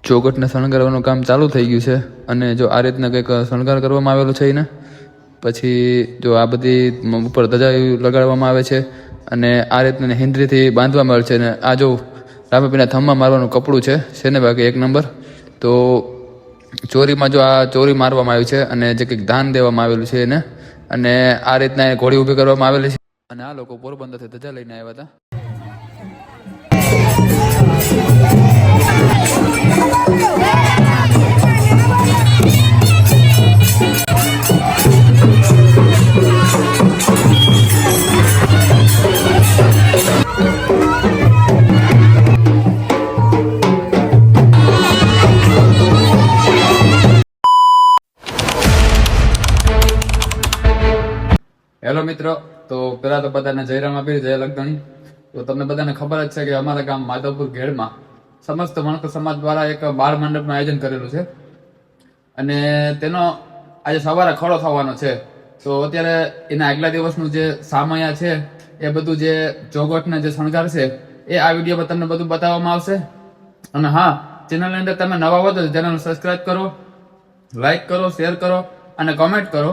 ચોગટને શણગારવાનું કામ ચાલુ થઈ ગયું છે અને જો આ રીતના કંઈક શણગાર કરવામાં આવેલો છે એને પછી જો આ બધી ઉપર ધજા લગાડવામાં આવે છે અને આ રીતના હિન્દ્રીથી બાંધવામાં આવે છે અને આ જો રામાપીરના થંભમાં મારવાનું કપડું છે ને બાકી 1 નંબર. તો ચોરીમાં જો આ ચોરી મારવામાં આવી છે અને જે કંઈક દાન દેવામાં આવેલું છે એને અને આ રીતના ઘોડી ઊભી કરવામાં આવેલી છે અને આ લોકો પોરબંદરથી ધજા લઈને આવ્યા હતા. હેલો મિત્રો, તો પેલા તો બધાને જય રામાપીર, જય લખધણી. તો તમને બધાને ખબર જ છે કે અમારા ગામ માધવપુર ઘેડમાં સમસ્ત વણકર સમાજ દ્વારા એક બાળ મંડપનું આયોજન કરેલું છે અને તેનો આજે સવારે ખડો થવાનો છે. તો અત્યારે એના આગલા દિવસનું જે સામયા છે એ બધું જે ચોગટને જે શણગાર છે એ આ વિડીયોમાં તમને બધું બતાવવામાં આવશે. અને હા, ચેનલની અંદર તમે નવા હો તો ચેનલ સબસ્ક્રાઈબ કરો, લાઈક કરો, શેર કરો અને કોમેન્ટ કરો.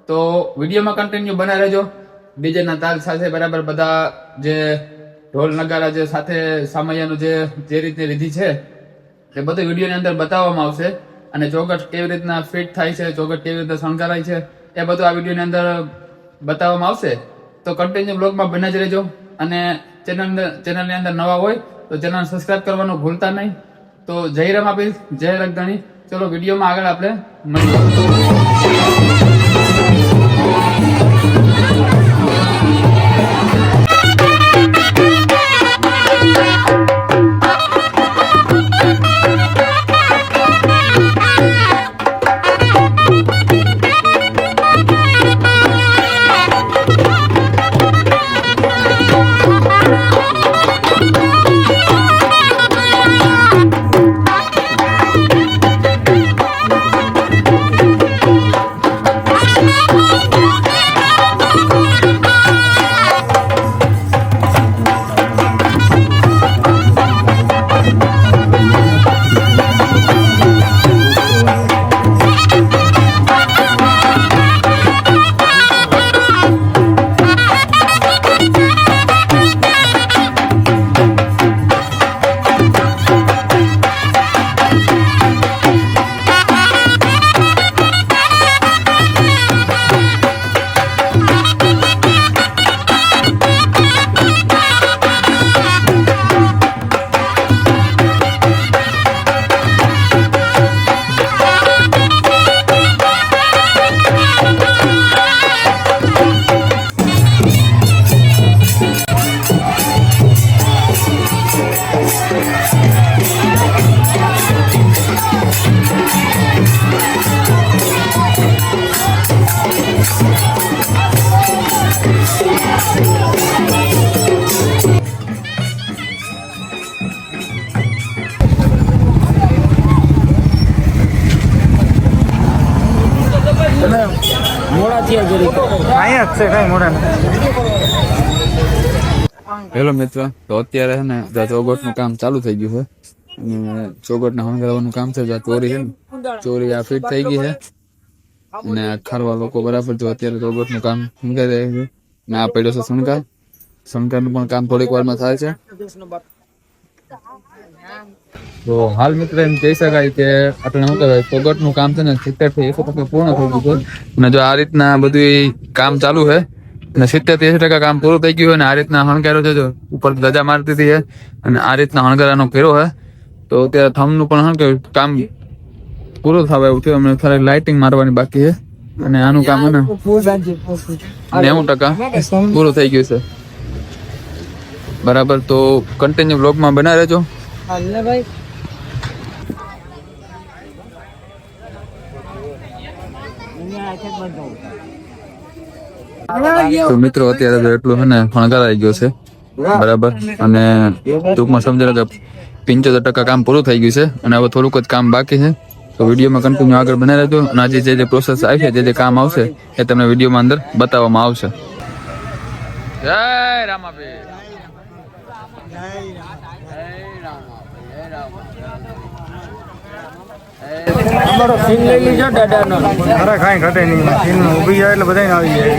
તો વિડીયોમાં કન્ટિન્યુ બના રહેજો. ડીજેના તાલ સાથે બરાબર બધા જે ઢોલ નગારા જે સાથે સામૈયાનું જે રીતની વિધિ છે એ બધું વિડીયોની અંદર બતાવવામાં આવશે અને ચોગટ કેવી રીતના ફિટ થાય છે, ચોગટ કેવી રીતના શણગારાય છે એ બધું આ વિડીયોની અંદર બતાવવામાં આવશે. તો કન્ટિન્યુ બ્લોગમાં બના જ રહેજો અને ચેનલની અંદર નવા હોય તો ચેનલ સબસ્ક્રાઈબ કરવાનું ભૂલતા નહીં. તો જય રામાપીર, જય લખધણી. ચલો વિડીયોમાં આગળ આપણે મળીએ. હેલો મિત્ર, તો અત્યારે છે ને ચોગટનું કામ ચાલુ થઈ ગયું છે અને ચોગટને શણગારવાનું કામ છે. ચોરી છે ને ચોરી આ ફિટ થઈ ગઈ છે અને આ ખારવા લોકો બરાબર જો અત્યારે ચોગટનું કામ શણગારી રહ્યા છે ને આ પડ્યો છે શણગારનું પણ કામ થોડીક વારમાં થાય છે. તો હાલ મિત્ર એમ કહી શકાય કે આપણે શું કહેવાય ચોગટનું કામ છે ને 70 થી 80% પૂર્ણ થઈ ગયું છે અને જો આ રીતના બધું કામ ચાલુ છે અને 70 થી 80% કામ પૂરું થઈ ગયું અને આ રીતના શણગારો છે જો ઉપર ધજા મારતી હતી અને આ રીતના શણગારાનો ફેરો છે. તો અત્યારે થંભનું પણ શું કહેવાય કામ પૂરું થવા એવું થયું. અમને ખાલી લાઇટિંગ મારવાની બાકી છે અને આનું કામ ને 90% પૂરું થઈ ગયું છે બરાબર. તો કન્ટિન્યુ બ્લોગમાં બના રહેજો. તો મિત્રો અત્યારે એટલું છે ને શણગારાઈ ગયો છે બરાબર અને ટૂંકમાં સમજાય કે 75% કામ પૂરું થઈ ગયું છે અને હવે થોડુંક જ કામ બાકી છે. તો વિડીયોમાં કન્ટિન્યુ આગળ બના રહેજો અને આજે જે પ્રોસેસ આવશે, જે કામ આવશે એ તમને વિડીયોમાં અંદર બતાવવામાં આવશે. જય રામાપીર. અમારો સીન લઈ લીધો દાદાનો. અરે કાંઈ ઘટે નહીં, સીનમાં ઊભી જાય એટલે બધાને આવી જાય.